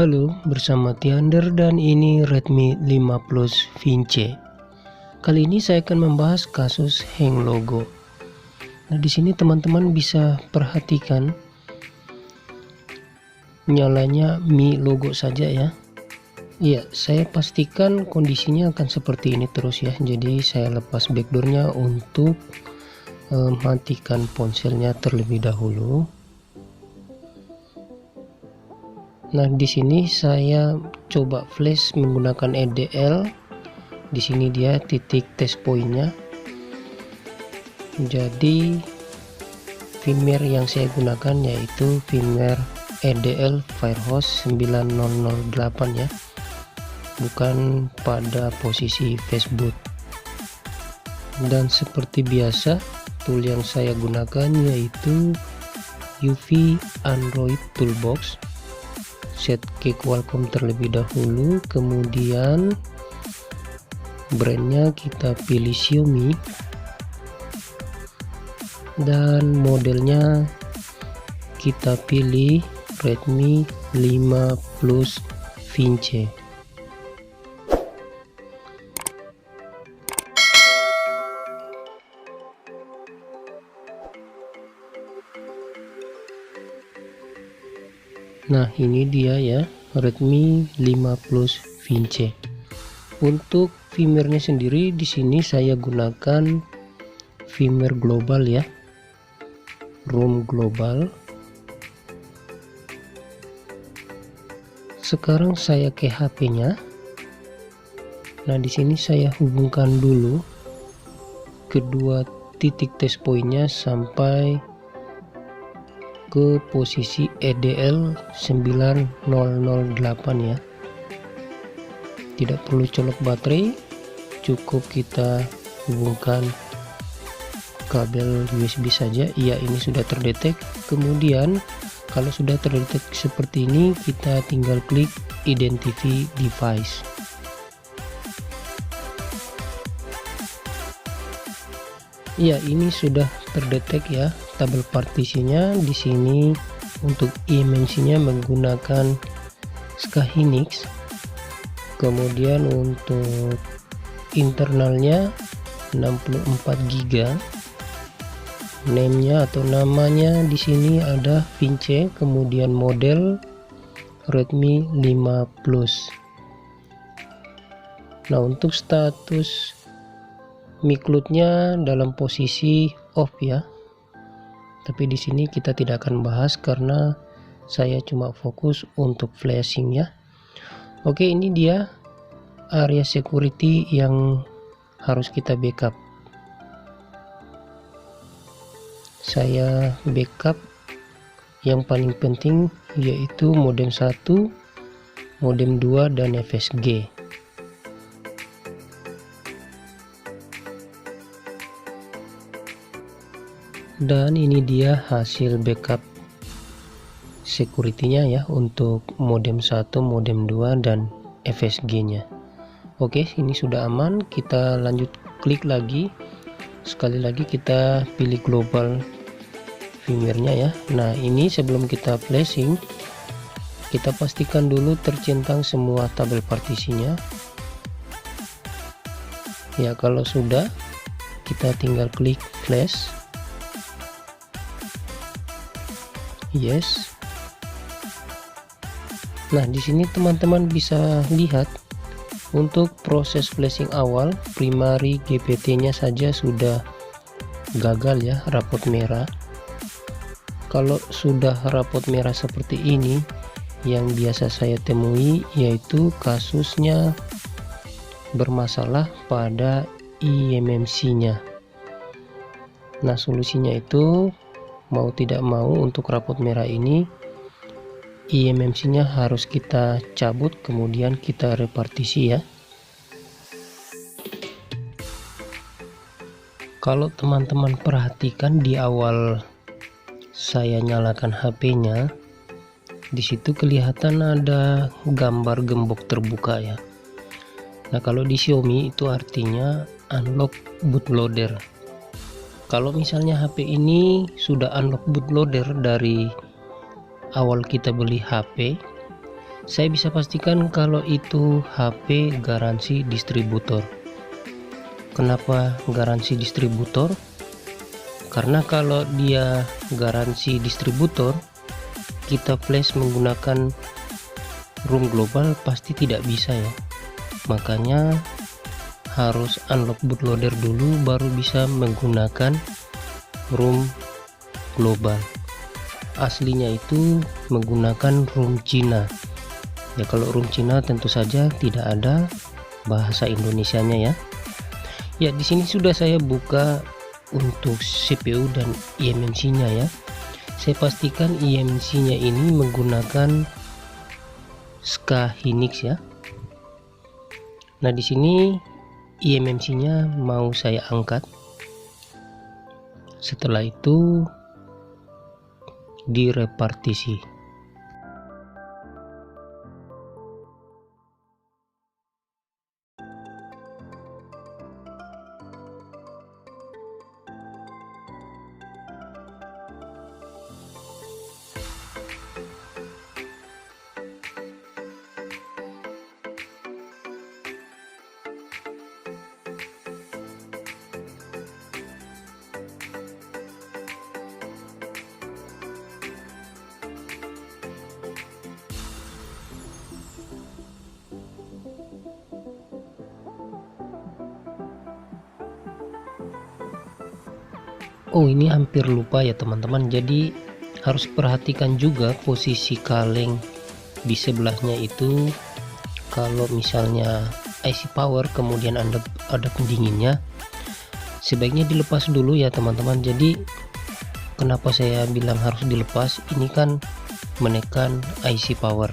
Halo, bersama Tiander dan ini Redmi 5 Plus Vince. Kali ini saya akan membahas kasus hang logo. Nah, di sini teman-teman bisa perhatikan nyalanya Mi logo saja ya. Iya, saya pastikan kondisinya akan seperti ini terus ya. Jadi saya lepas backdoornya untuk matikan ponselnya terlebih dahulu. Nah, di sini saya coba flash menggunakan EDL. Di sini dia titik test pointnya. Jadi firmware yang saya gunakan yaitu firmware EDL Firehose 9008 ya, bukan pada posisi Facebook. Dan seperti biasa, tool yang saya gunakan yaitu UV Android Toolbox. Set ke Qualcomm terlebih dahulu, kemudian brandnya kita pilih Xiaomi dan modelnya kita pilih Redmi 5 Plus Vince. Nah, ini dia ya, Redmi 5 Plus Vince. Untuk firmware-nya sendiri di sini saya gunakan firmware global ya, ROM global. Sekarang saya ke HP-nya. Nah, di sini saya hubungkan dulu kedua titik test point-nya sampai ke posisi EDL 9008 ya. Tidak perlu colok baterai, cukup kita hubungkan kabel USB saja. Iya, ini sudah terdetek. Kemudian kalau sudah terdetek seperti ini, kita tinggal klik identify device. Ya, ini sudah terdetek ya tabel partisinya. Di sini untuk eMMC-nya menggunakan Skyhynix. Kemudian untuk internalnya 64 GB. Name-nya atau namanya di sini ada Vince, kemudian model Redmi 5 Plus. Nah, untuk status MiCloud-nya dalam posisi off ya. Tapi di sini kita tidak akan bahas karena saya cuma fokus untuk flashing ya. Oke, ini dia area security yang harus kita backup. Saya backup yang paling penting yaitu modem 1, modem 2 dan FSG. Dan ini dia hasil backup security-nya ya untuk modem 1, modem 2 dan FSG-nya. Oke, ini sudah aman. Kita lanjut klik lagi. Sekali lagi kita pilih global firmware-nya ya. Nah, ini sebelum kita flashing, kita pastikan dulu tercentang semua tabel partisinya. Ya, kalau sudah, kita tinggal klik flash. Yes. Nah, di sini teman-teman bisa lihat untuk proses flashing awal, primary GPT-nya saja sudah gagal ya, rapot merah. Kalau sudah rapot merah seperti ini, yang biasa saya temui yaitu kasusnya bermasalah pada eMMC-nya. Nah, solusinya itu mau tidak mau untuk rapot merah ini eMMC-nya harus kita cabut, kemudian kita repartisi ya. Kalau teman-teman perhatikan di awal saya nyalakan HP-nya, di situ kelihatan ada gambar gembok terbuka ya. Nah, kalau di Xiaomi itu artinya unlock bootloader. Kalau misalnya HP ini sudah unlock bootloader dari awal kita beli HP, Saya bisa pastikan kalau itu HP garansi distributor. Kenapa garansi distributor? Karena kalau dia garansi distributor, kita flash menggunakan ROM global pasti tidak bisa ya. Makanya harus unlock bootloader dulu baru bisa menggunakan ROM global. Aslinya itu menggunakan ROM Cina. Ya kalau ROM Cina tentu saja tidak ada bahasa Indonesianya ya. Ya di sini sudah saya buka untuk CPU dan eMMC-nya ya. Saya pastikan eMMC-nya ini menggunakan SK Hynix ya. Nah di sini eMMC-nya mau saya angkat. Setelah itu direpartisi. Oh ini hampir lupa ya teman-teman, jadi harus perhatikan juga posisi kaleng di sebelahnya itu. Kalau misalnya IC power kemudian ada pendinginnya, sebaiknya dilepas dulu ya teman-teman. Jadi kenapa saya bilang harus dilepas, ini kan menekan IC power.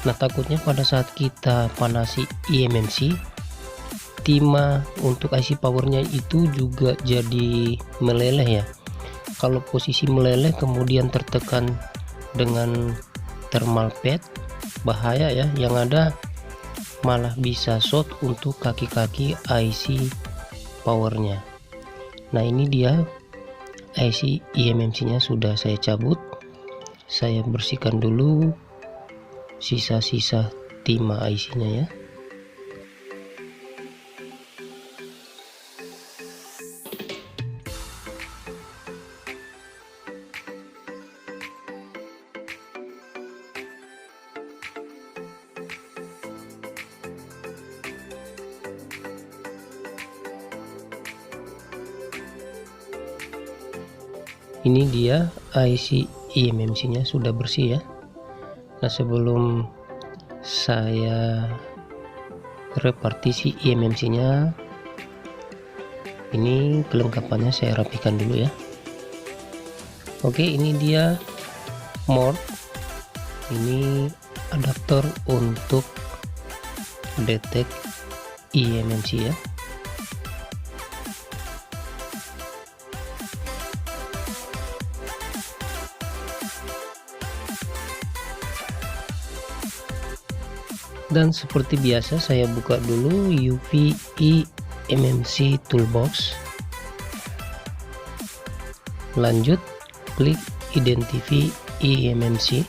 Nah takutnya pada saat kita panasi eMMC, timah untuk IC powernya itu juga jadi meleleh ya. Kalau posisi meleleh kemudian tertekan dengan thermal pad, bahaya ya, yang ada malah bisa short untuk kaki-kaki IC powernya. Nah ini dia IC eMMC nya sudah saya cabut. Saya bersihkan dulu sisa-sisa timah IC nya ya. Ini dia IC eMMC nya sudah bersih ya. Nah sebelum saya repartisi eMMC nya, ini kelengkapannya saya rapikan dulu ya. Oke ini dia mort, ini adaptor untuk detect eMMC ya. Dan seperti biasa saya buka dulu UV eMMC toolbox, lanjut klik identify eMMC.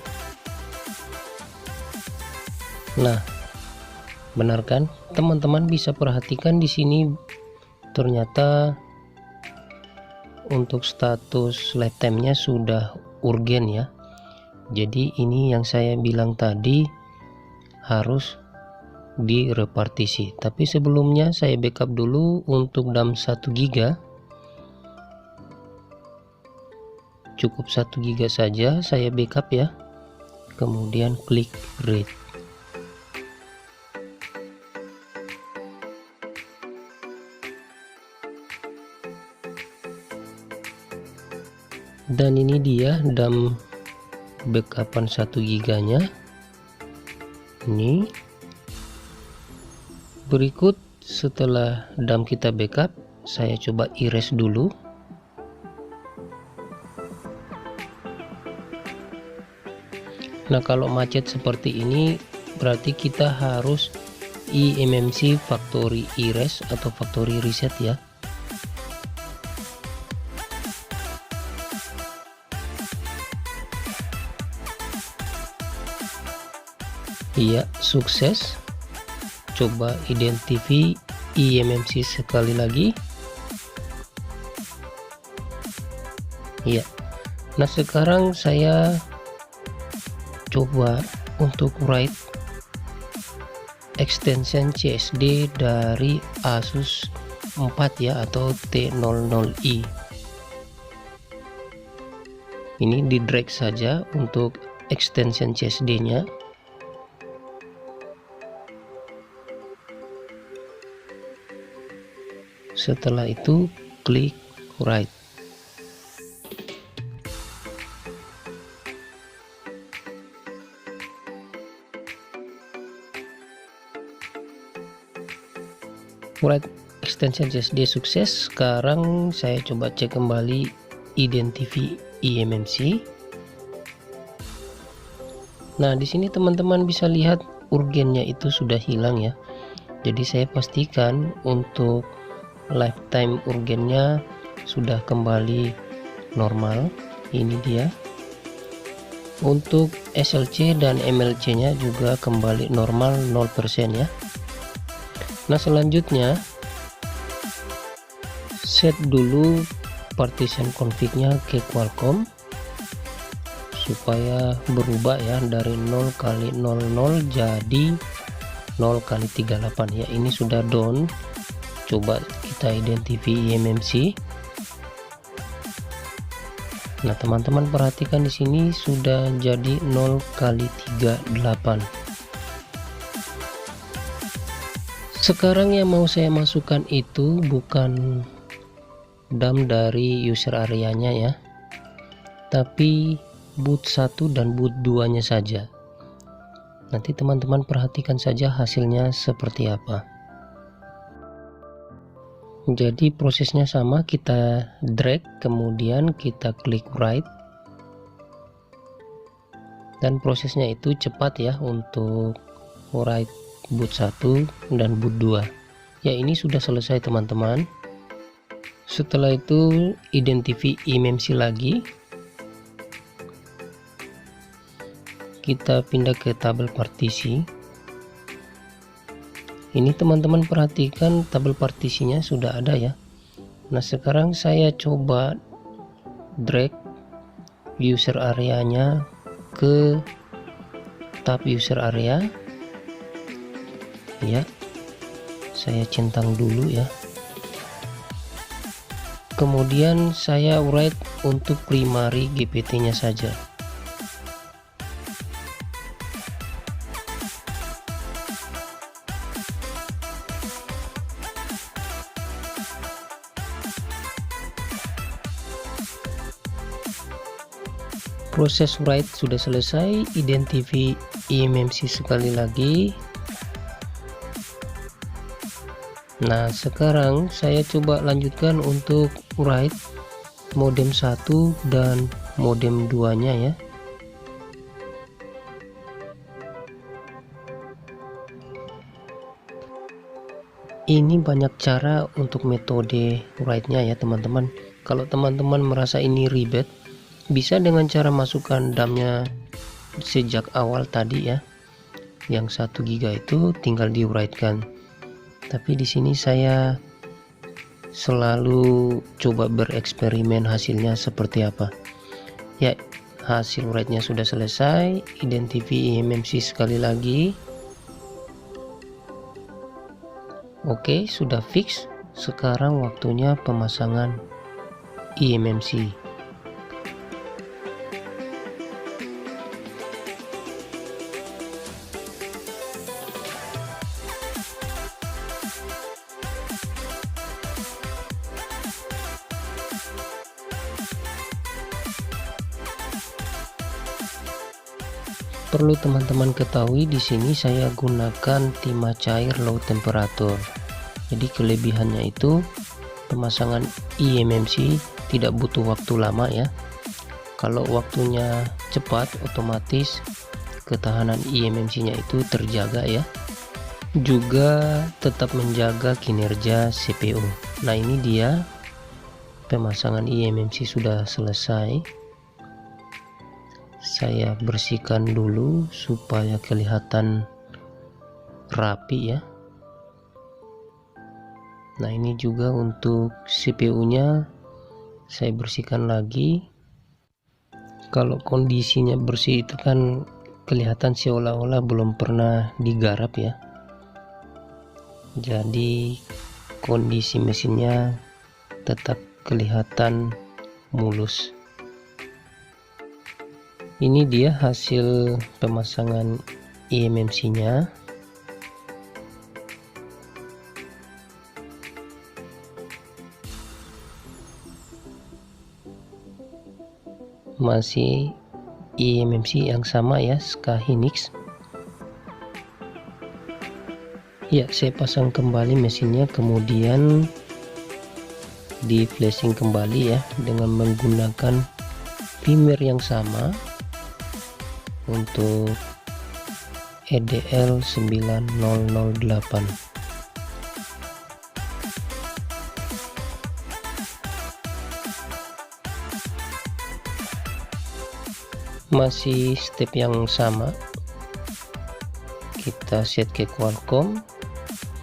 Nah benar kan teman-teman, bisa perhatikan di sini ternyata untuk status lifetime-nya sudah urgen ya. Jadi ini yang saya bilang tadi harus direpartisi. Tapi sebelumnya saya backup dulu untuk DAM 1 GB. Cukup 1 GB saja saya backup ya. Kemudian klik read. Dan ini dia DAM backupan 1 GB nya. Ini berikut setelah DAM kita backup, saya coba erase dulu. Nah kalau macet seperti ini berarti kita harus eMMC factory erase atau factory reset ya. Iya, sukses. Coba identify eMMC sekali lagi. Iya. Nah, sekarang saya coba untuk write extension CSD dari Asus 4 ya, atau T00i. Ini di drag saja untuk extension CSD nya. Setelah itu klik write. Write extension CSD sukses. Sekarang saya coba cek kembali identify eMMC. Nah, di sini teman-teman bisa lihat urgennya itu sudah hilang ya. Jadi saya pastikan untuk lifetime urgennya sudah kembali normal. Ini dia. Untuk SLC dan MLC nya juga kembali normal 0% ya. Nah, selanjutnya set dulu partition config-nya ke Qualcomm supaya berubah ya, dari 0 kali 00 jadi 0 kali 38 ya. Ini sudah down. Coba kita identify eMMC. Nah, teman-teman perhatikan di sini sudah jadi 0 kali 38. Sekarang yang mau saya masukkan itu bukan DAM dari user area-nya ya, tapi boot 1 dan boot 2 nya saja. Nanti teman-teman perhatikan saja hasilnya seperti apa. Jadi prosesnya sama, kita drag kemudian kita klik write, dan prosesnya itu cepat ya untuk write boot 1 dan boot 2 ya. Ini sudah selesai teman-teman. Setelah itu identify eMMC lagi, kita pindah ke tabel partisi. Ini teman-teman perhatikan tabel partisinya sudah ada ya. Nah, sekarang saya coba drag user area-nya ke tab user area ya. Saya centang dulu ya. Kemudian saya write untuk primary GPT nya saja. Proses write sudah selesai. Identify eMMC sekali lagi. Nah, sekarang saya coba lanjutkan untuk write modem 1 dan modem 2 nya ya. Ini banyak cara untuk metode write nya ya teman-teman. Kalau teman-teman merasa ini ribet, bisa dengan cara masukkan DAM nya sejak awal tadi ya. Yang 1 GB itu tinggal di write kan. Tapi di sini saya selalu coba bereksperimen hasilnya seperti apa. Ya, hasil write-nya sudah selesai. Identify eMMC sekali lagi. Oke, sudah fix. Sekarang waktunya pemasangan eMMC. Perlu teman-teman ketahui, di sini saya gunakan timah cair low temperature. Jadi kelebihannya itu pemasangan eMMC tidak butuh waktu lama ya. Kalau waktunya cepat, otomatis ketahanan eMMC nya itu terjaga ya. Juga tetap menjaga kinerja CPU. Nah, ini dia pemasangan eMMC sudah selesai. Saya bersihkan dulu supaya kelihatan rapi ya. Nah, ini juga untuk CPU nya saya bersihkan lagi. Kalau kondisinya bersih itu kan kelihatan seolah-olah belum pernah digarap ya. Jadi kondisi mesinnya tetap kelihatan mulus. Ini dia hasil pemasangan eMMC nya. Masih eMMC yang sama ya, SK Hynix. Ya, saya pasang kembali mesinnya, kemudian di flashing kembali ya dengan menggunakan firmware yang sama untuk EDL 9008. Masih step yang sama, kita set ke Qualcomm,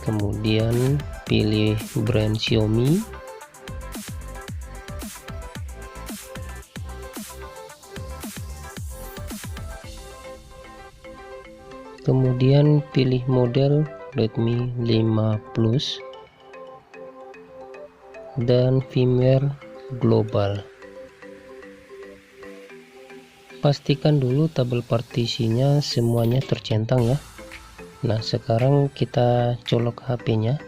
kemudian pilih brand Xiaomi, kemudian pilih model Redmi 5 Plus dan firmware global. Pastikan dulu tabel partisinya semuanya tercentang ya. Nah, sekarang kita colok HP-nya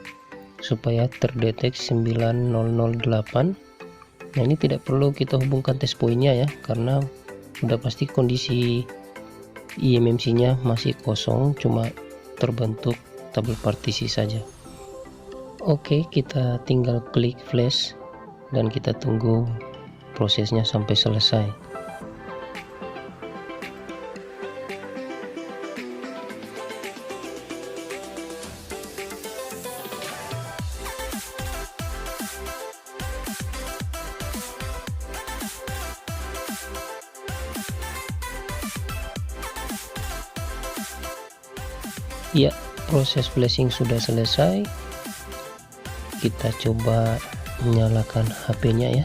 supaya terdeteksi 9008. Nah, ini tidak perlu kita hubungkan test point-nya ya, karena udah pasti kondisi eMMC nya masih kosong, cuma terbentuk tabel partisi saja. Oke, kita tinggal klik flash dan kita tunggu prosesnya sampai selesai. Ya, proses flashing sudah selesai. Kita coba menyalakan HP-nya ya.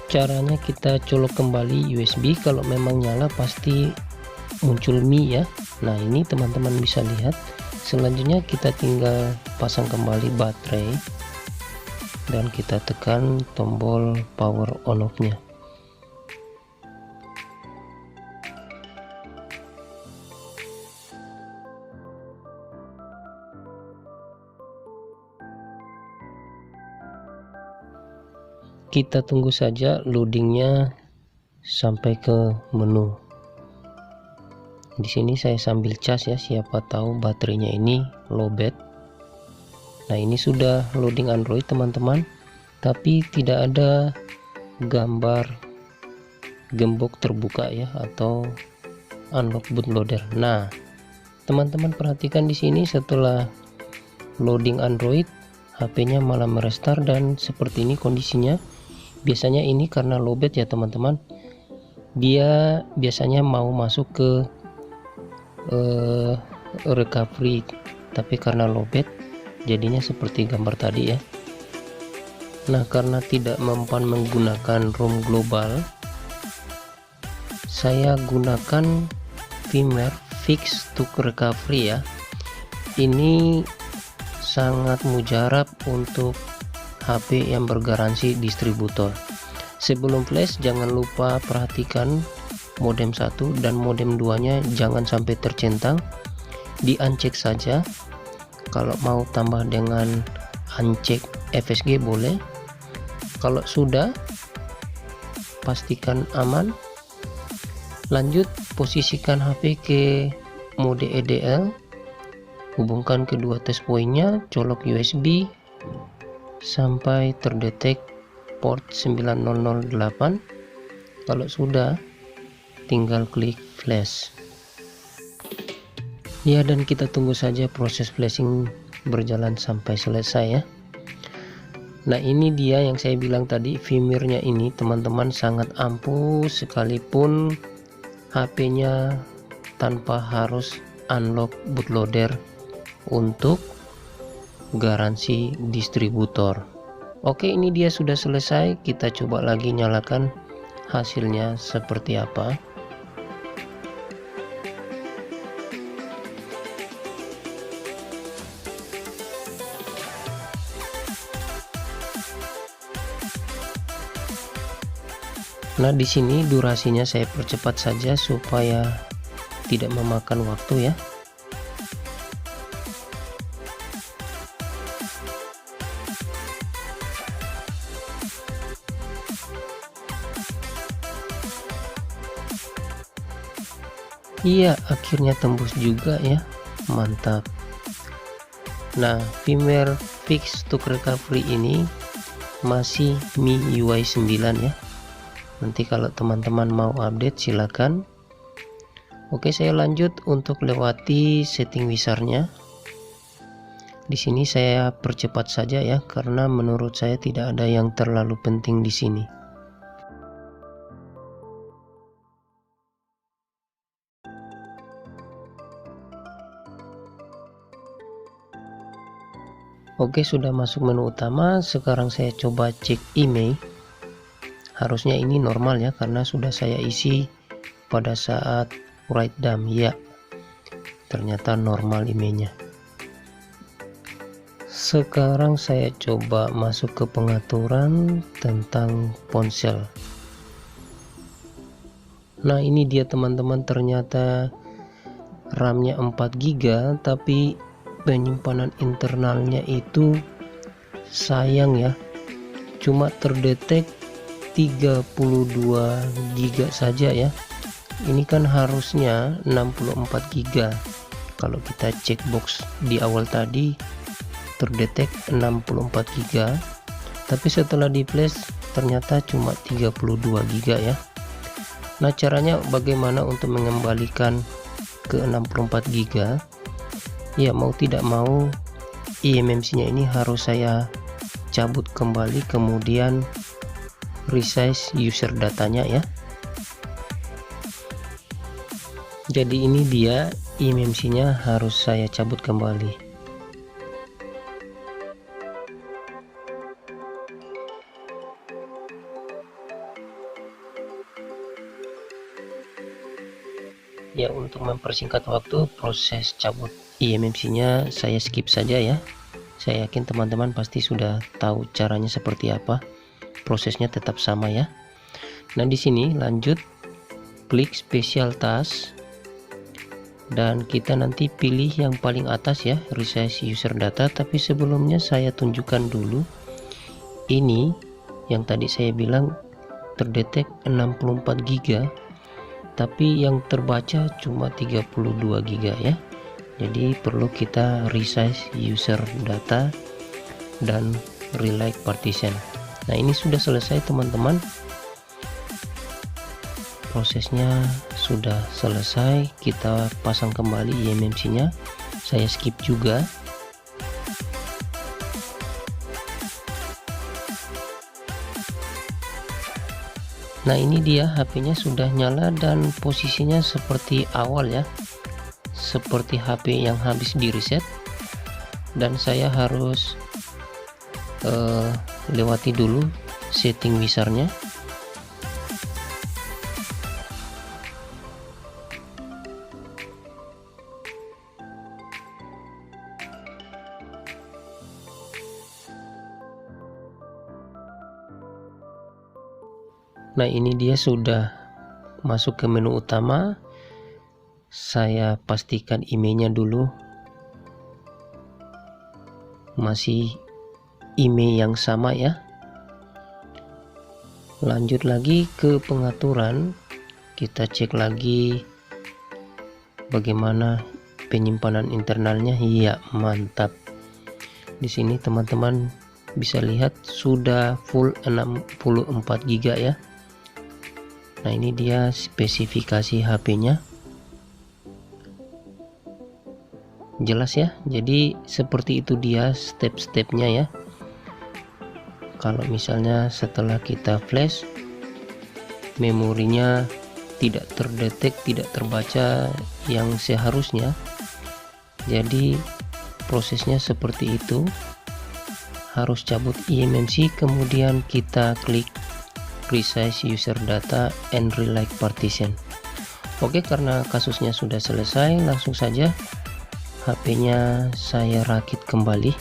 Caranya kita colok kembali USB, kalau memang nyala pasti muncul Mi ya. Nah, ini teman-teman bisa lihat. Selanjutnya kita tinggal pasang kembali baterai dan kita tekan tombol power on off-nya. Kita tunggu saja loadingnya sampai ke menu. Di sini saya sambil cas ya, siapa tahu baterainya ini lowbat. Nah, ini sudah loading Android teman-teman, tapi tidak ada gambar gembok terbuka ya atau unlock bootloader. Nah, teman-teman perhatikan di sini setelah loading Android, HP-nya malah merestart dan seperti ini kondisinya. Biasanya ini karena lowbat ya teman-teman, dia biasanya mau masuk ke recovery, tapi karena lowbat jadinya seperti gambar tadi ya. Nah, karena tidak mempan menggunakan ROM global, saya gunakan firmware fix to recovery ya. Ini sangat mujarab untuk HP yang bergaransi distributor. Sebelum flash jangan lupa perhatikan modem 1 dan modem 2 nya jangan sampai tercentang, di uncheck saja. Kalau mau tambah dengan uncheck FSG boleh. Kalau sudah, pastikan aman. Lanjut, posisikan HP ke mode EDL, hubungkan kedua test point-nya, colok USB sampai terdetek port 9008. Kalau sudah, tinggal klik flash ya, dan kita tunggu saja proses flashing berjalan sampai selesai ya. Nah, ini dia yang saya bilang tadi, firmware-nya ini teman-teman sangat ampuh sekalipun HP-nya tanpa harus unlock bootloader untuk garansi distributor. Oke, ini dia sudah selesai. Kita coba lagi nyalakan, hasilnya seperti apa. Nah, di sini durasinya saya percepat saja supaya tidak memakan waktu ya. Iya, akhirnya tembus juga ya. Mantap. Nah, firmware fix untuk recovery ini masih MIUI 9 ya. Nanti kalau teman-teman mau update silakan. Oke, saya lanjut untuk lewati setting wizardnya. Di sini saya percepat saja ya, karena menurut saya tidak ada yang terlalu penting di sini. Oke, sudah masuk menu utama. Sekarang saya coba cek email. Harusnya ini normal ya, karena sudah saya isi pada saat write dump ya. Ternyata normal emailnya. Sekarang saya coba masuk ke pengaturan tentang ponsel. Nah, ini dia teman-teman, ternyata RAM-nya 4 GB tapi penyimpanan internalnya itu sayang ya, cuma terdetek 32 GB saja ya. Ini kan harusnya 64 GB. Kalau kita cek box di awal tadi terdetek 64 GB, tapi setelah di flash ternyata cuma 32 GB ya. Nah, caranya bagaimana untuk mengembalikan ke 64 GB? Ya, mau tidak mau eMMC nya ini harus saya cabut kembali, kemudian resize user datanya ya. Jadi ini dia eMMC nya harus saya cabut kembali. Ya, untuk mempersingkat waktu proses cabut eMMC nya saya skip saja ya. Saya yakin teman-teman pasti sudah tahu caranya seperti apa. Prosesnya tetap sama ya. Nah, di sini lanjut klik special task dan kita nanti pilih yang paling atas ya, resize user data. Tapi sebelumnya saya tunjukkan dulu ini yang tadi saya bilang terdetek 64 GB tapi yang terbaca cuma 32 GB ya. Jadi perlu kita resize user data dan relike partition. Nah, ini sudah selesai teman-teman, prosesnya sudah selesai. Kita pasang kembali eMMC nya, saya skip juga. Nah, ini dia HP-nya sudah nyala dan posisinya seperti awal ya, seperti HP yang habis di reset. Dan saya harus lewati dulu setting wizardnya. Nah, ini dia sudah masuk ke menu utama. Saya pastikan emailnya dulu masih email yang sama ya. Lanjut lagi ke pengaturan, kita cek lagi bagaimana penyimpanan internalnya. Iya, mantap. Di sini teman-teman bisa lihat sudah full 64 GB ya. Nah, ini dia spesifikasi HP-nya. Jelas ya. Jadi seperti itu dia step-stepnya ya. kalau misalnya setelah kita flash memorinya tidak terdetek, tidak terbaca yang seharusnya. Jadi prosesnya seperti itu, harus cabut eMMC, kemudian kita klik resize user data and relight partition. Oke, karena kasusnya sudah selesai, langsung saja HP-nya saya rakit kembali.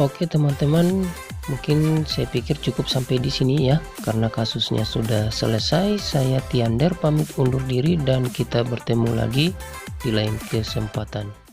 Oke teman-teman, mungkin saya pikir cukup sampai di sini ya, karena kasusnya sudah selesai. Saya Tiander pamit undur diri dan kita bertemu lagi di lain kesempatan.